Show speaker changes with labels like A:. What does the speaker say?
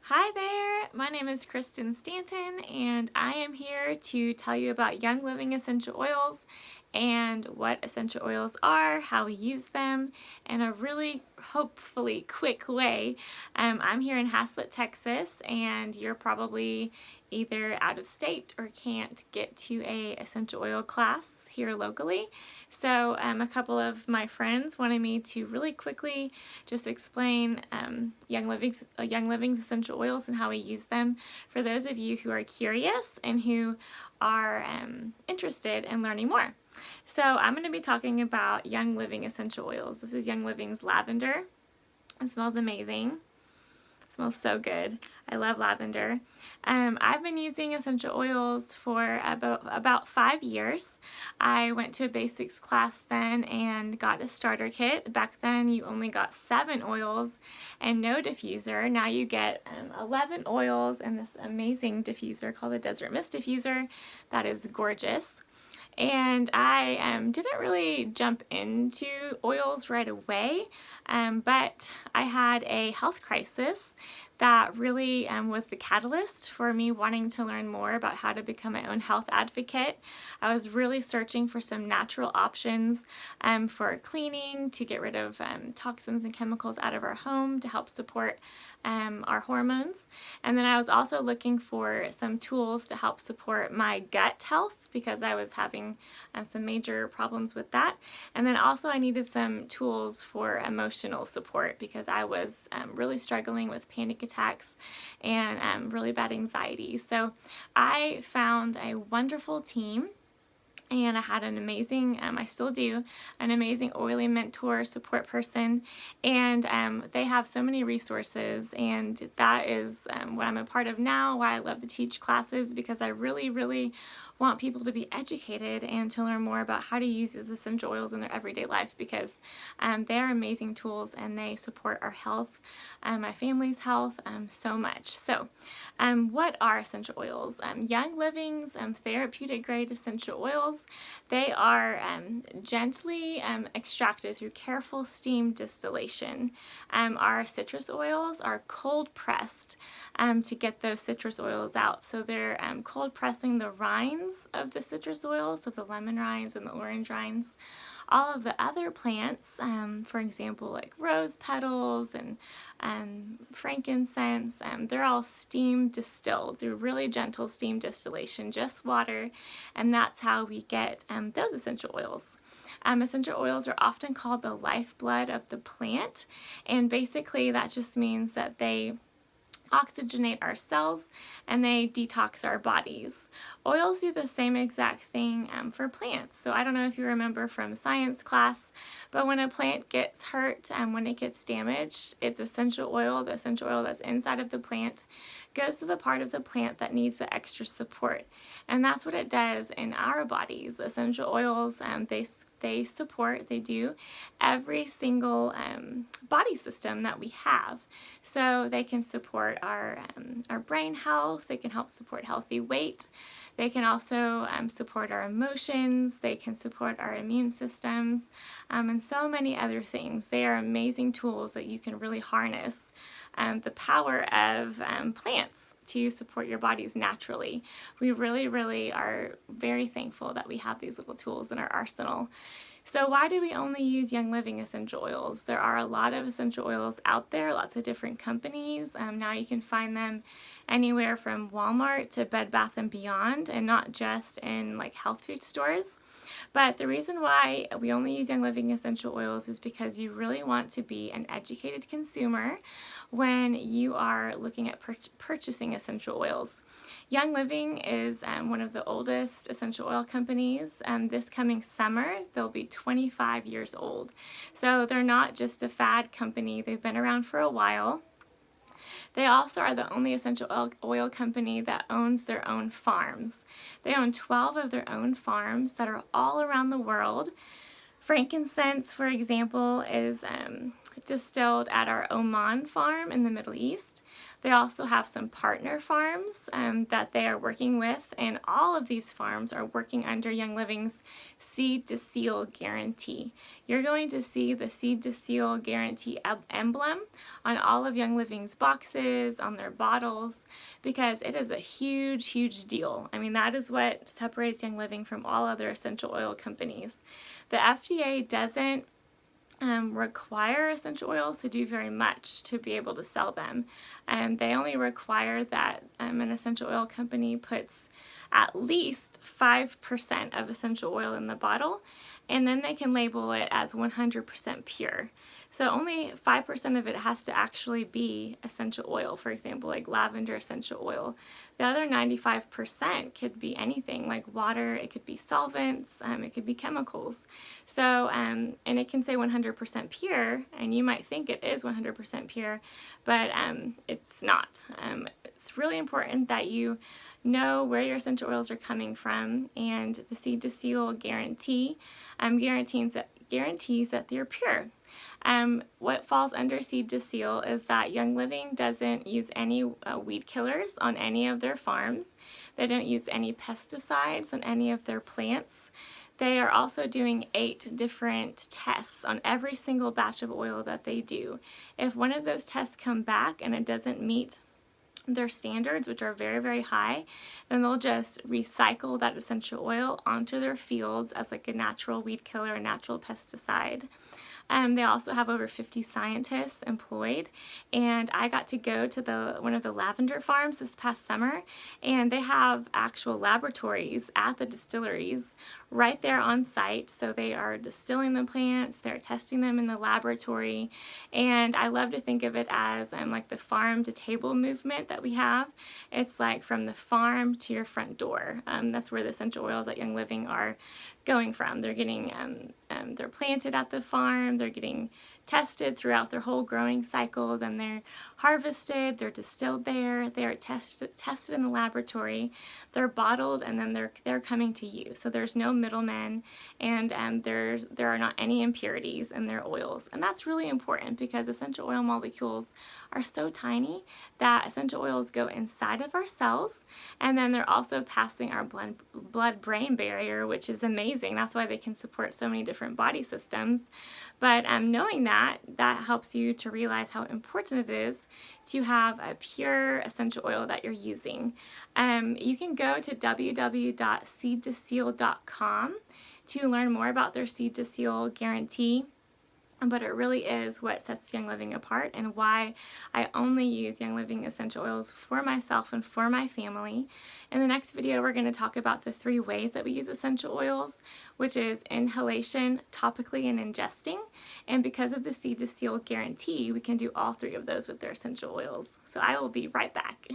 A: Hi there, my name is Kristen Stanton and I am here to tell you about Young Living essential oils and what essential oils are, how we use them in a really hopefully quick way. I'm here in Haslett, Texas, and you're probably either out of state or can't get to a essential oil class here locally. So a couple of my friends wanted me to really quickly just explain Young Living's essential oils and how we use them for those of you who are curious and who are interested in learning more. So I'm going to be talking about Young Living essential oils. This is Young Living's lavender. It smells amazing. It smells so good. I love lavender. I've been using essential oils for about 5 years. I went to a basics class then and got a starter kit. Back then you only got 7 oils and no diffuser. Now you get 11 oils and this amazing diffuser called the Desert Mist Diffuser that is gorgeous. And I didn't really jump into oils right away, but I had a health crisis that really was the catalyst for me wanting to learn more about how to become my own health advocate. I was really searching for some natural options for cleaning, to get rid of toxins and chemicals out of our home to help support our hormones. And then I was also looking for some tools to help support my gut health because I was having some major problems with that. And then also I needed some tools for emotional support because I was really struggling with panic attacks and really bad anxiety. So I found a wonderful team, and I had an amazing, I still do, an amazing oily mentor support person, and they have so many resources, and that is what I'm a part of now, why I love to teach classes, because I really want people to be educated and to learn more about how to use these essential oils in their everyday life, because they are amazing tools and they support our health, my family's health, so much. So what are essential oils? Young Living's therapeutic grade essential oils, they are gently extracted through careful steam distillation. Our citrus oils are cold pressed to get those citrus oils out. So they're cold pressing the rinds of the citrus oils, so the lemon rinds and the orange rinds. All of the other plants, for example, like rose petals and frankincense, they're all steam distilled through really gentle steam distillation, just water, and that's how we get those essential oils. Essential oils are often called the lifeblood of the plant, and basically that just means that they oxygenate our cells and they detox our bodies. Oils do the same exact thing for plants. So I don't know if you remember from science class, but when a plant gets hurt and when it gets damaged, its essential oil, the essential oil that's inside of the plant, goes to the part of the plant that needs the extra support. And that's what it does in our bodies. Essential oils, they do every single body system that we have. So they can support our brain health, they can help support healthy weight, they can also support our emotions, they can support our immune systems, and so many other things. They are amazing tools that you can really harness the power of plants to support your bodies naturally. We really are very thankful that we have these little tools in our arsenal. So why do we only use Young Living essential oils? There are a lot of essential oils out there, lots of different companies. Now you can find them anywhere from Walmart to Bed Bath & Beyond, and not just in like health food stores. But the reason why we only use Young Living essential oils is because you really want to be an educated consumer when you are looking at purchasing essential oils. Young Living is one of the oldest essential oil companies. This coming summer, they'll be 25 years old. So they're not just a fad company. They've been around for a while. They also are the only essential oil company that owns their own farms. They own 12 of their own farms that are all around the world. Frankincense, for example, is distilled at our Oman farm in the Middle East. They also have some partner farms that they are working with, and all of these farms are working under Young Living's Seed to Seal guarantee. You're going to see the Seed to Seal guarantee emblem on all of Young Living's boxes, on their bottles, because it is a huge, huge deal. I mean, that is what separates Young Living from all other essential oil companies. The FDA doesn't require essential oils to do very much to be able to sell them. They only require that an essential oil company puts at least 5% of essential oil in the bottle, and then they can label it as 100% pure. So only 5% of it has to actually be essential oil, for example, like lavender essential oil. The other 95% could be anything, like water, it could be solvents, it could be chemicals. So, and it can say 100% pure, and you might think it is 100% pure, but it's not. It's really important that you know where your essential oils are coming from, and the Seed to Seal guarantee guarantees that they're pure. What falls under Seed to Seal is that Young Living doesn't use any weed killers on any of their farms. They don't use any pesticides on any of their plants. They are also doing 8 different tests on every single batch of oil that they do. If one of those tests come back and it doesn't meet their standards, which are very, very high, then they'll just recycle that essential oil onto their fields as like a natural weed killer, a natural pesticide. They also have over 50 scientists employed, and I got to go to one of the lavender farms this past summer, and they have actual laboratories at the distilleries right there on site. So they are distilling the plants, they're testing them in the laboratory, and I love to think of it as like the farm to table movement that we have. It's like from the farm to your front door. That's where the essential oils at Young Living are going from. They're getting they're planted at the farm, they're getting tested throughout their whole growing cycle, then they're harvested, they're distilled there, they're tested in the laboratory, they're bottled, and then they're coming to you. So there's no middlemen, and there are not any impurities in their oils. And that's really important because essential oil molecules are so tiny that essential oils go inside of our cells, and then they're also passing our blood-brain barrier, which is amazing. That's why they can support so many different body systems. But knowing that helps you to realize how important it is to have a pure essential oil that you're using. You can go to www.seedtoseal.com to learn more about their Seed to Seal guarantee. But it really is what sets Young Living apart and why I only use Young Living essential oils for myself and for my family. In the next video, we're going to talk about the 3 ways that we use essential oils, which is inhalation, topically, and ingesting. And because of the Seed to Seal guarantee, we can do all 3 of those with their essential oils. So I will be right back.